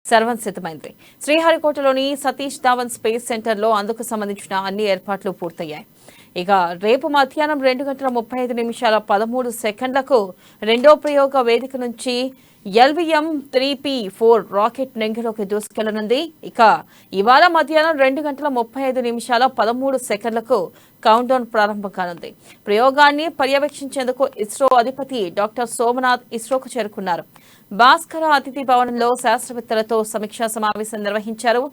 సర్వం సిద్ధమైంది. శ్రీహరికోటలోని సతీష్ ధావన్ స్పేస్ సెంటర్లో అందుకు సంబంధించిన అన్ని ఏర్పాట్లు పూర్తయ్యాయి. ఇక రేపు మధ్యాహ్నం 2:35:13 రెండో ప్రయోగ వేదిక నుంచి LVM-3P4 రాకెట్ నెంగిలోకి దూసుకెళ్లనుంది. ఇక ఇవాళ మధ్యాహ్నం 2:35:13 కౌంట్ డౌన్ ప్రారంభం కానుంది. ప్రయోగాన్ని పర్యవేక్షించేందుకు ఇస్రో అధిపతి డాక్టర్ సోమనాథ్ ఇస్రోకు చేరుకున్నారు. భాస్కర అతిథి భవనంలో శాస్త్రవేత్తలతో సమీక్షా సమావేశం నిర్వహించారు.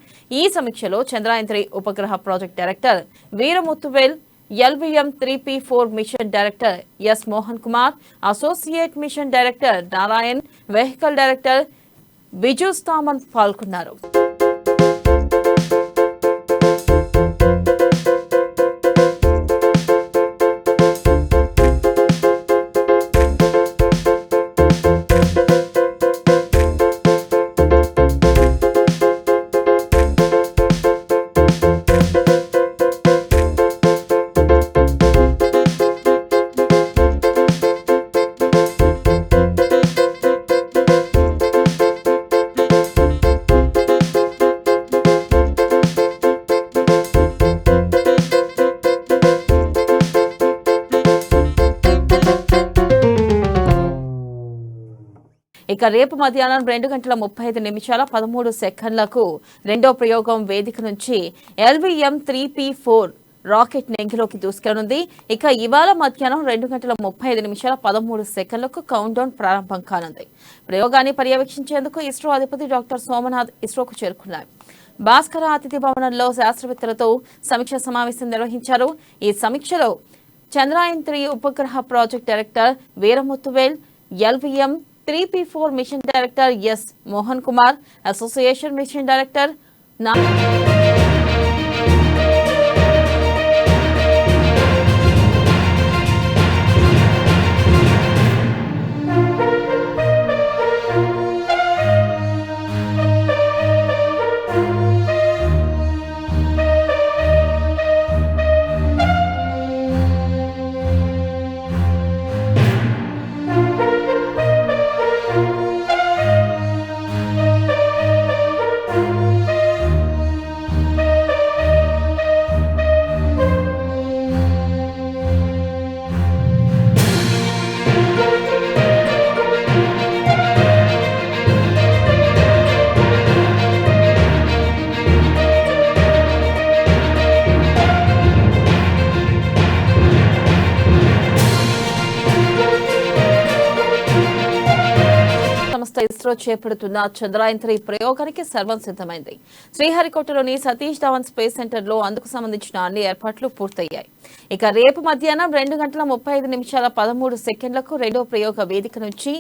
ఈ సమీక్షలో చంద్రయాన్-3 ఉపగ్రహ project director Veeramuthuvel, LVM-3P4 mission director S Mohan Kumar, associate mission director Narayan, vehicle director Biju స్థామన్ పాల్గొన్నారు. ఇక రేపు మధ్యాహ్నం 2:35:13 రెండో ప్రయోగం వేదిక నుంచి LVM-3P4 రాకెట్ నెంగిలోకి దూసుకెళ్లనుంది. ఇక ఇవాళ మధ్యాహ్నం 2:35:13 కౌంట్ డౌన్ ప్రారంభం కానుంది. ప్రయోగాన్ని పర్యవేక్షించేందుకు ఇస్రో అధిపతి డాక్టర్ సోమనాథ్ ఇస్రోకు చేరుకున్నారు. భాస్కర అతిథి భవనంలో శాస్త్రవేత్తలతో సమీక్షా సమావేశం నిర్వహించారు. ఈ సమీక్షలో చంద్రయాన్-3 ఉపగ్రహ project director Veeramuthuvel, LVM-3P4 mission director S Mohan Kumar, association mission director ISRO చేపడుతున్న చంద్రయాన్-3 ప్రయోగానికి సర్వం సిద్ధమైంది. శ్రీహరికోటలోని సతీష్ ధావన్ స్పేస్ సెంటర్లో అందుకు సంబంధించిన అన్ని ఏర్పాట్లు పూర్తయ్యాయి. ఇక రేపు మధ్యాహ్నం 2:35:13 రెండో ప్రయోగ వేదిక నుంచి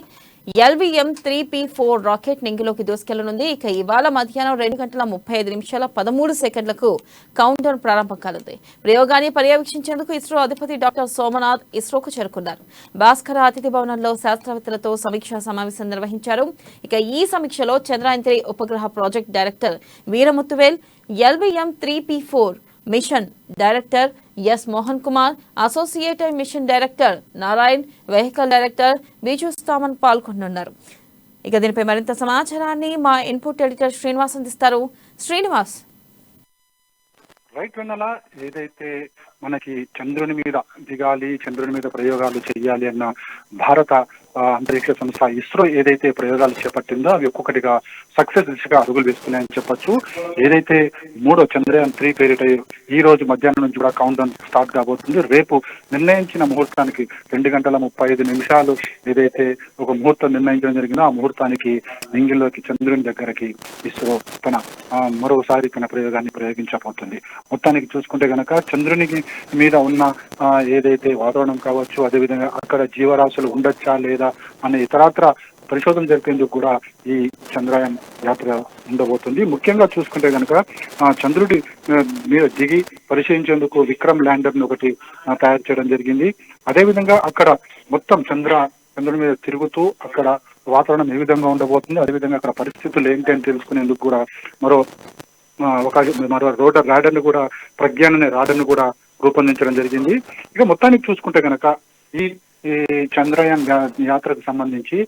LVM-3P4 రాకెట్ నెంగిలోకి దూసుకెళ్లనుంది. ఇక ఇవాళ మధ్యాహ్నం 2:35:13 కౌంట్ డౌన్ ప్రారంభం కానుంది. ప్రయోగాన్ని పర్యవేక్షించేందుకు ఇస్రో అధిపతి డాక్టర్ సోమనాథ్ ఇస్రోకు చేరుకున్నారు. భాస్కర అతిథి భవనంలో శాస్త్రవేత్తలతో సమీక్షా సమావేశం నిర్వహించారు. ఇక ఈ సమీక్షలో చంద్రయాన్-3 ఉపగ్రహ project director Veeramuthuvel, LVM-3P4 mission director S Mohan Kumar, associate mission director Narayan, vehicle director Biju స్థామన్ పాల్గొనున్నారు. ఇక దీనిపై మరింత సమాచారాన్ని మా ఇన్పుట్ ఎడిటర్ శ్రీనివాస్ అందిస్తారు. శ్రీనివాస్. రైట్ వెన్నెల, ఏదైతే మనకి చంద్రుని మీద దిగాలి, చంద్రుని మీద ప్రయోగాలు చేయాలి అన్న భారత అంతరిక్ష సంస్థ ఇస్రో ఏదైతే ప్రయోగాలు చేపట్టిందో అవి ఒక్కొక్కటిగా సక్సెస్ దిశగా అడుగులు వేస్తున్నాయని చెప్పొచ్చు. ఏదైతే మూడో చంద్రయాన్-3 పేరిట ఈ రోజు మధ్యాహ్నం నుంచి కూడా కౌంట్ డౌన్ స్టార్ట్ కాబోతుంది. రేపు నిర్ణయించిన ముహూర్తానికి 2:35 ఏదైతే ఒక ముహూర్తం నిర్ణయించడం జరిగిందో ఆ ముహూర్తానికి నింగిల్లోకి చంద్రుని దగ్గరకి ఇస్రో మరోసారి తన ప్రయోగాన్ని ప్రయోగించబోతుంది. మొత్తానికి చూసుకుంటే గనక చంద్రునికి మీద ఉన్న ఏదైతే వాతావరణం కావచ్చు, అదేవిధంగా అక్కడ జీవరాశులు ఉండొచ్చా లేదా అనే ఇతరత్ర పరిశోధన జరిపేందుకు కూడా ఈ చంద్రయాన్ యాత్ర ఉండబోతుంది. ముఖ్యంగా చూసుకుంటే కనుక చంద్రుడి మీద దిగి పరిశీలించేందుకు విక్రమ్ ల్యాండర్ ని ఒకటి తయారు చేయడం జరిగింది. అదేవిధంగా అక్కడ మొత్తం చంద్రుడి మీద తిరుగుతూ అక్కడ వాతావరణం ఏ విధంగా ఉండబోతుంది, అదేవిధంగా అక్కడ పరిస్థితులు ఏంటి అని తెలుసుకునేందుకు కూడా మరో రోటర్ రాడర్ ను కూడా ప్రజ్ఞాన్ అనే రాడర్ ను కూడా రూపొందించడం జరిగింది. ఇక మొత్తానికి చూసుకుంటే కనుక ఈ చంద్రయాన్ యాత్రకు సంబంధించి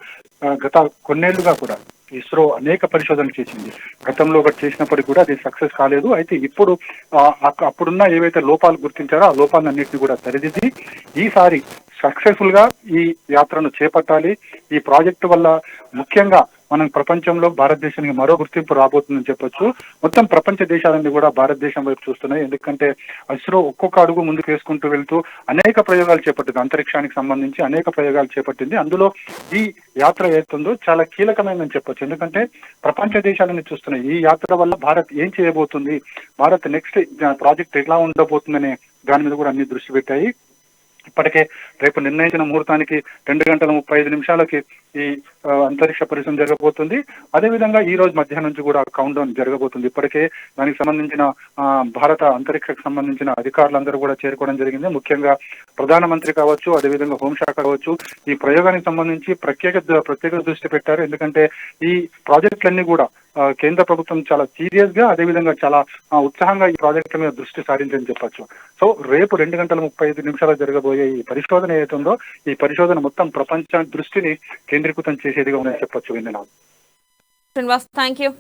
గత కొన్నేళ్లుగా కూడా ఇస్రో అనేక పరిశోధనలు చేసింది. గతంలో ఒకటి చేసినప్పటికీ కూడా అది సక్సెస్ కాలేదు. అయితే ఇప్పుడు అప్పుడున్న ఏవైతే లోపాలు గుర్తించారో ఆ లోపాలన్నింటినీ కూడా సరిదిద్ది ఈసారి సక్సెస్ఫుల్ గా ఈ యాత్రను చేపట్టాలి. ఈ ప్రాజెక్టు వల్ల ముఖ్యంగా మనం ప్రపంచంలో భారతదేశానికి మరో గుర్తింపు రాబోతుందని చెప్పొచ్చు. మొత్తం ప్రపంచ దేశాలన్నీ కూడా భారతదేశం వైపు చూస్తున్నాయి. ఎందుకంటే ఇస్రో ఒక్కొక్క అడుగు ముందుకు వేసుకుంటూ వెళ్తూ అనేక ప్రయోగాలు చేపట్టింది. అంతరిక్షానికి సంబంధించి అనేక ప్రయోగాలు చేపట్టింది. అందులో ఈ యాత్ర ఏతుందో చాలా కీలకమైనదని చెప్పొచ్చు. ఎందుకంటే ప్రపంచ దేశాలని చూస్తున్నాయి. ఈ యాత్ర వల్ల భారత్ ఏం చేయబోతుంది, భారత్ నెక్స్ట్ ప్రాజెక్ట్ ఎలా ఉండబోతుందనే దాని మీద కూడా అన్ని దృష్టి పెట్టాయి. ఇప్పటికే రేపు నిర్ణయించిన ముహూర్తానికి 2:35 ఈ అంతరిక్ష పరిశ్రమ జరగబోతుంది. అదేవిధంగా ఈ రోజు మధ్యాహ్నం నుంచి కూడా కౌంట్ డౌన్ జరగబోతుంది. ఇప్పటికే దానికి సంబంధించిన భారత అంతరిక్షకు సంబంధించిన అధికారులందరూ కూడా చేరుకోవడం జరిగింది. ముఖ్యంగా ప్రధానమంత్రి కావచ్చు, అదేవిధంగా హోంశాఖ కావచ్చు, ఈ ప్రయోగానికి సంబంధించి ప్రత్యేక దృష్టి పెట్టారు. ఎందుకంటే ఈ ప్రాజెక్టులన్నీ కూడా కేంద్ర ప్రభుత్వం చాలా సీరియస్ గా, అదేవిధంగా చాలా ఉత్సాహంగా ఈ ప్రాజెక్టుల మీద దృష్టి సారించని చెప్పొచ్చు. సో రేపు 2:35 జరగబోయే ఈ పరిశోధన ఏదైతుందో ఈ పరిశోధన మొత్తం ప్రపంచ దృష్టిని కేంద్రీకృతం చేసేదిగా ఉందని చెప్పొచ్చు. Srinivas, thank you.